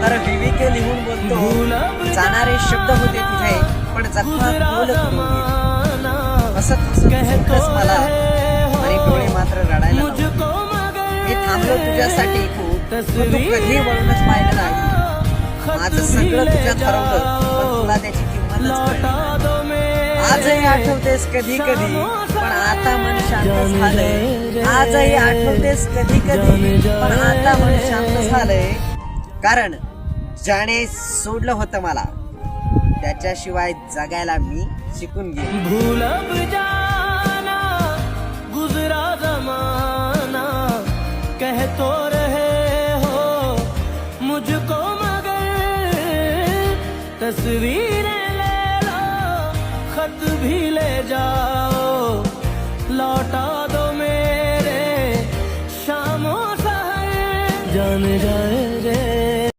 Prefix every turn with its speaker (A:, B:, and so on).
A: तर विवेके लिहून बोलतो, जाणारे शब्द होते तुझे पण जखमा खोल करून गेले. हसत हसत सुटलंस मला आणि डोळे मात्र रडायला लावले. मी थांबलो तुझ्यासाठी खूप, पण तू कधी वळूनच पाहिलं नाही. माझं सगळं तुझ्यात हरवलं, पण तुला त्याची किंमतच कळली नाही. आजही आठवतेस कधी कधी, पण आता मन शांत झालंय. आजही आठवतेस कधी कधी, पण आता मन शांत झालंय. कारण ज्याने सोडलं होतं मला, त्याच्याशिवाय जगायला मी शिकून गेलो.
B: भूल अब जाना गुजरा जमाना, कह तो रहे हो मुझको मगर तस्वीरें ले लो, खत भी ले जाओ, लौटा दो मेरे शामों सहर. जाने जाए